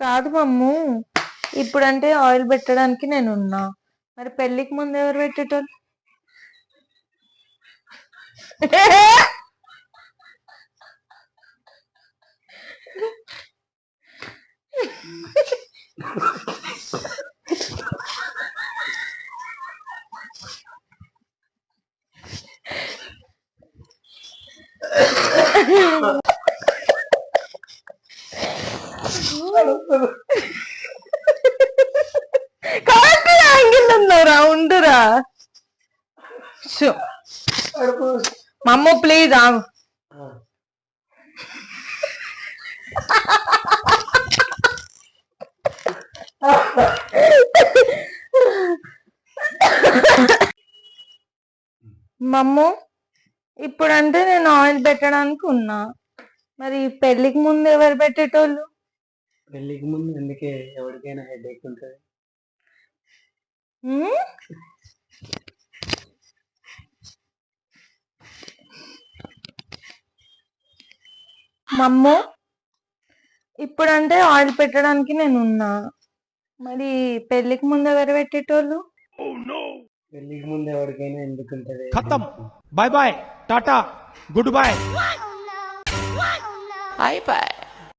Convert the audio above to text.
కాదు మమ్ము, ఇప్పుడంటే ఆయిల్ పెట్టడానికి నేనున్నా, మరి పెళ్ళికి ముందు ఎవరు పెట్టేటోళ్ళు? కరెక్ట్ యాంగిల్ ఉన్నారా, ఉండురా. మమ్మ ప్లీజ్ ఆగు. మమ్ము, ఇప్పుడంటే నేను ఆయిల్ పెట్టడానికి ఉన్నా, మరి పెళ్ళికి ముందు ఎవరు పెట్టేటోళ్ళు? పెళ్ళికి ముందు ఎందుకే, ఎవరికైనా హెడేక్ ఉంటుంది. మమ్ము, ఇప్పుడంటే ఆయిల్ పెట్టడానికి నేను ఉన్నా, మరి పెళ్ళికి ముందు ఎవరు పెట్టేటోళ్ళు? పెళ్ళికి ముందు ఎవరికైనా ఎందుకుంటది. ఖతం, bye bye, tata, good boy. అయిపోయి.